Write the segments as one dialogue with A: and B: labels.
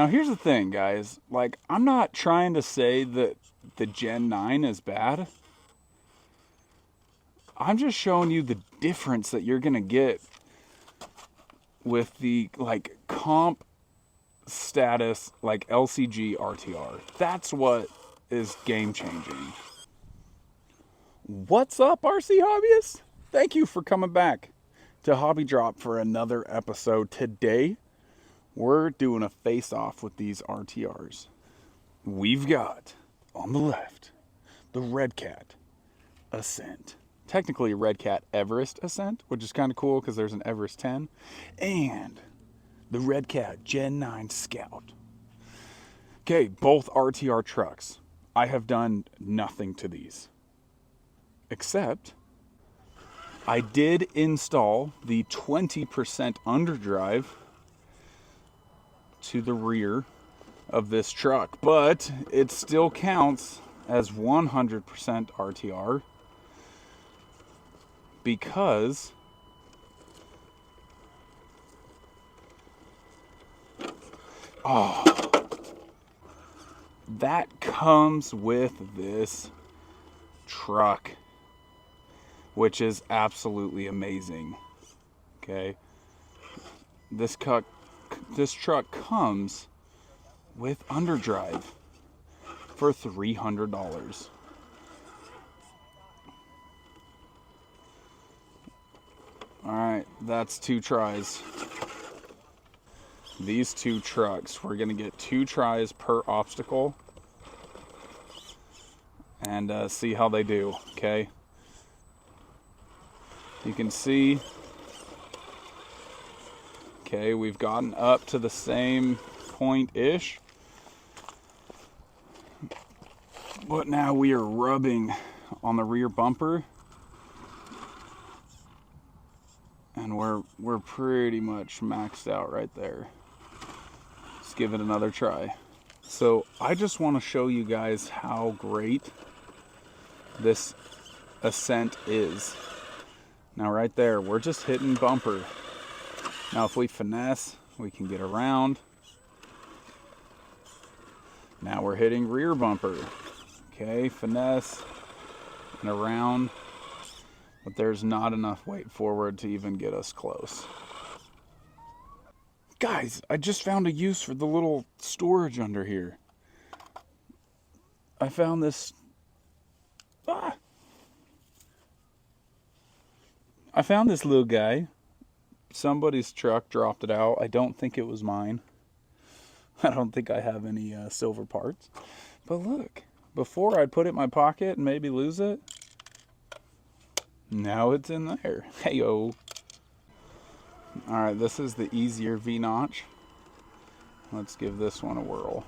A: Now here's the thing, guys. Like, I'm not trying to say that the Gen 9 is bad. I'm just showing you the difference that you're gonna get with the like comp status like LCG RTR. That's what is game changing. What's up, RC hobbyists? Thank you for coming back to Hobby Drop for another episode. Today we're doing a face off with these RTRs. We've got on the left the Redcat Ascent. Technically Redcat Everest Ascent, which is kind of cool because there's an Everest 10, and the Redcat Gen 9 Scout. Okay, both RTR trucks. I have done nothing to these, except I did install the 20% underdrive to the rear of this truck, but it still counts as 100% RTR because that comes with this truck, which is absolutely amazing. Okay, this truck comes with underdrive for $300. All right, that's 2 tries. These 2 trucks, we're gonna get 2 tries per obstacle and see how they do. Okay, you can see, okay, we've gotten up to the same point-ish, but now we are rubbing on the rear bumper, and we're pretty much maxed out right there. Let's give it another try. So I just want to show you guys how great this Ascent is. Now right there, we're just hitting bumper. Now if we finesse, we can get around. Now we're hitting rear bumper. Okay, finesse and around. But there's not enough weight forward to even get us close. Guys, I just found a use for the little storage under here. I found this... I found this little guy. Somebody's truck dropped it out. I don't think it was mine. I don't think I have any silver parts. But look, before I'd put it in my pocket and maybe lose it, now it's in there. Hey-o. Alright, this is the easier V-notch. Let's give this one a whirl.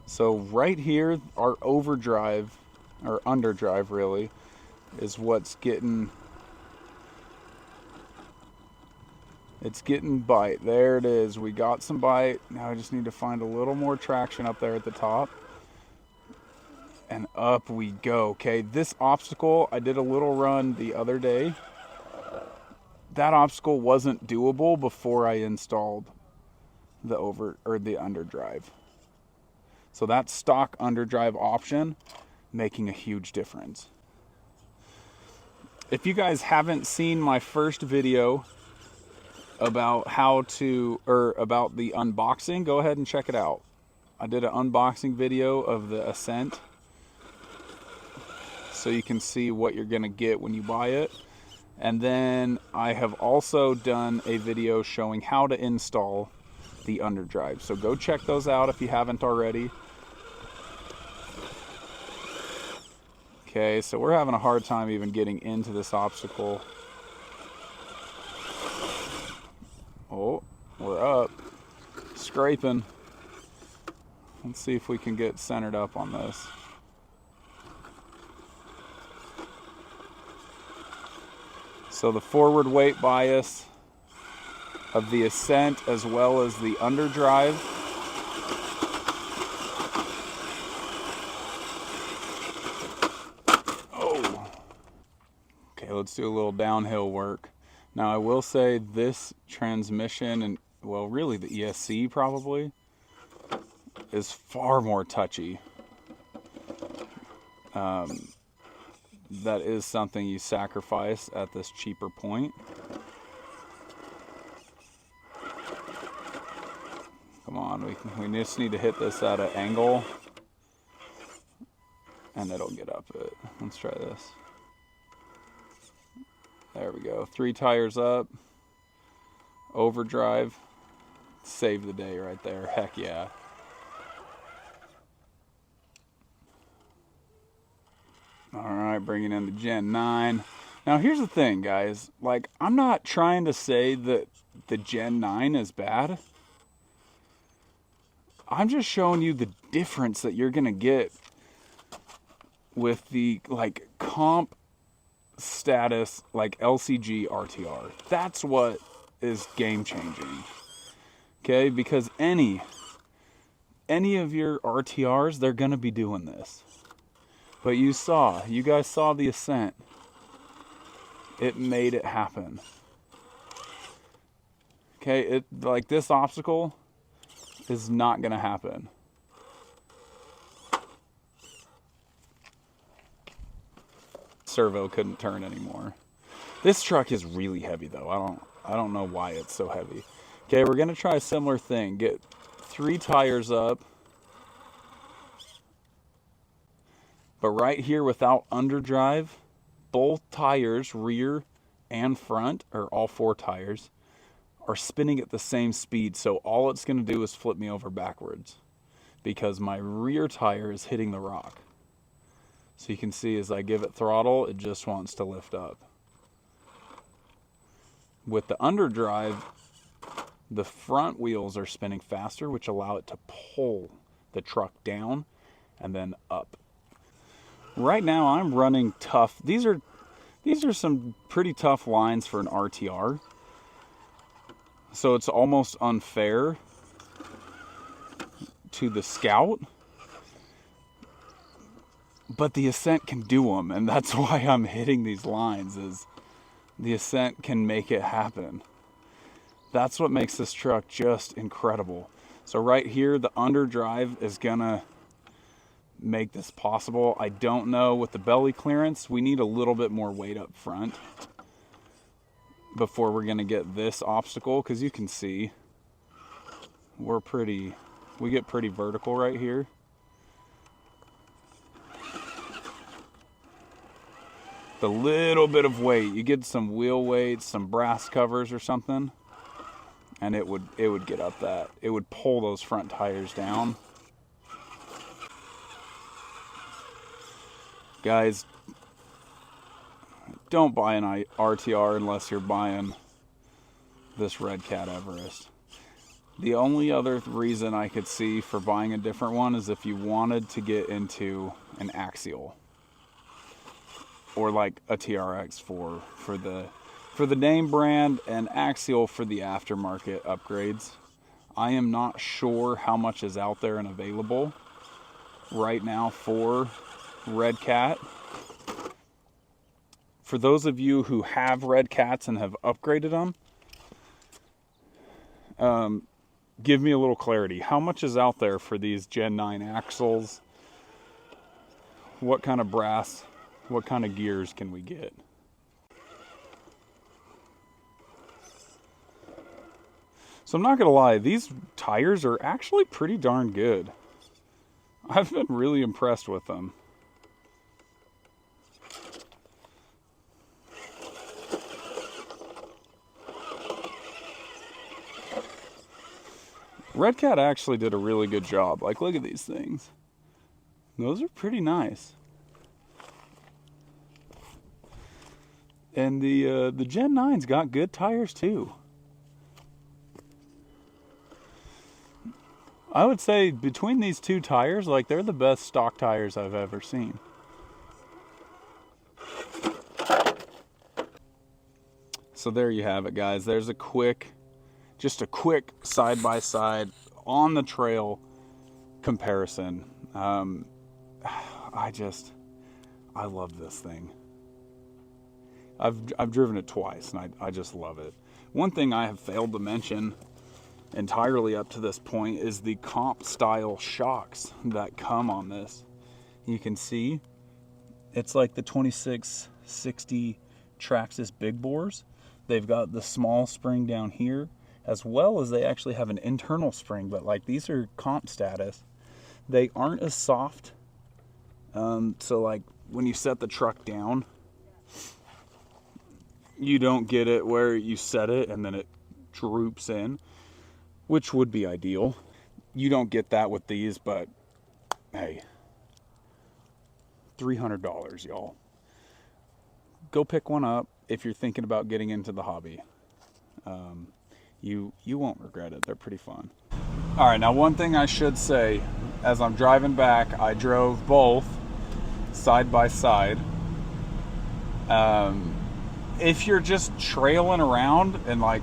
A: So right here, our overdrive, or underdrive really, is what's getting... It's getting bite. There it is. We got some bite. Now I just need to find a little more traction up there at the top. And up we go. Okay, this obstacle, I did a little run the other day. That obstacle wasn't doable before I installed the underdrive. So that stock underdrive option making a huge difference. If you guys haven't seen my first video about about the unboxing, go ahead and check it out. I did an unboxing video of the Ascent, so you can see what you're gonna get when you buy it. And then I have also done a video showing how to install the underdrive. So go check those out if you haven't already. Okay, so we're having a hard time even getting into this obstacle. Oh, we're up. Scraping. Let's see if we can get centered up on this. So the forward weight bias of the Ascent as well as the underdrive. Oh. Okay, let's do a little downhill work. Now I will say this transmission well, really the ESC probably, is far more touchy. That is something you sacrifice at this cheaper point. Come on, we just need to hit this at an angle, and it'll get up it. Let's try this. There we go. 3 tires up. Overdrive. Save the day right there. Heck yeah. Alright, bringing in the Gen 9. Now here's the thing, guys. Like, I'm not trying to say that the Gen 9 is bad. I'm just showing you the difference that you're going to get with the, like, comp status, like LCG RTR. That's what is game changing. Okay, because any of your RTRs, they're going to be doing this. But you guys saw the Ascent. It made it happen. Okay, like this obstacle is not going to happen. Servo couldn't turn anymore. This truck is really heavy though. I don't know why it's so heavy. Okay, we're going to try a similar thing. Get 3 tires up. But right here without underdrive, both tires, rear and front, or all 4 tires, are spinning at the same speed. So all it's going to do is flip me over backwards because my rear tire is hitting the rock. So you can see as I give it throttle, it just wants to lift up. With the underdrive, the front wheels are spinning faster, which allow it to pull the truck down and then up. Right now I'm running tough. These are some pretty tough lines for an RTR. So it's almost unfair to the Scout. But the Ascent can do them, and that's why I'm hitting these lines, is the Ascent can make it happen. That's what makes this truck just incredible. So right here, the underdrive is gonna make this possible. I don't know with the belly clearance, we need a little bit more weight up front before we're gonna get this obstacle, because you can see we get pretty vertical right here. The little bit of weight, you get some wheel weights, some brass covers or something, and it would get up that. It would pull those front tires down. Guys, don't buy an RTR unless you're buying this Redcat Everest. The only other reason I could see for buying a different one is if you wanted to get into an axial. Or like a TRX for the name brand, and axial for the aftermarket upgrades. I am not sure how much is out there and available right now for Redcat. For those of you who have Redcats and have upgraded them, give me a little clarity. How much is out there for these Gen 9 axles? What kind of brass? What kind of gears can we get? So I'm not gonna lie, these tires are actually pretty darn good. I've been really impressed with them. Redcat actually did a really good job. Like, look at these things. Those are pretty nice. And the Gen 9's got good tires too. I would say between these 2 tires, like, they're the best stock tires I've ever seen. So there you have it, guys. There's just a quick side-by-side on the trail comparison. I love this thing. I've driven it twice, and I just love it. One thing I have failed to mention entirely up to this point is the comp style shocks that come on this. You can see it's like the 2660 Traxxas big bores. They've got the small spring down here, as well as they actually have an internal spring, but like these are comp status. They aren't as soft. So like when you set the truck down, you don't get it where you set it and then it droops in, which would be ideal. You don't get that with these, but hey, $300, y'all. Go pick one up if you're thinking about getting into the hobby. You won't regret it. They're pretty fun. All right, now one thing I should say, as I'm driving back, I drove both side by side. If you're just trailing around and like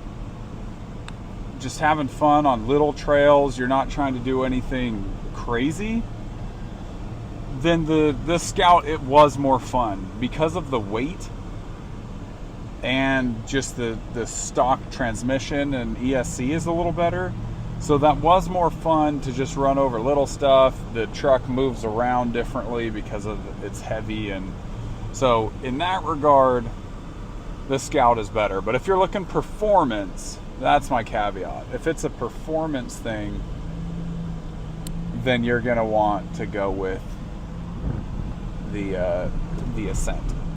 A: just having fun on little trails, you're not trying to do anything crazy, then the Scout, it was more fun because of the weight and just the stock transmission, and ESC is a little better. So that was more fun to just run over little stuff. The truck moves around differently because of it's heavy, and so in that regard, the Scout is better. But if you're looking performance, that's my caveat. If it's a performance thing, then you're gonna want to go with the Ascent.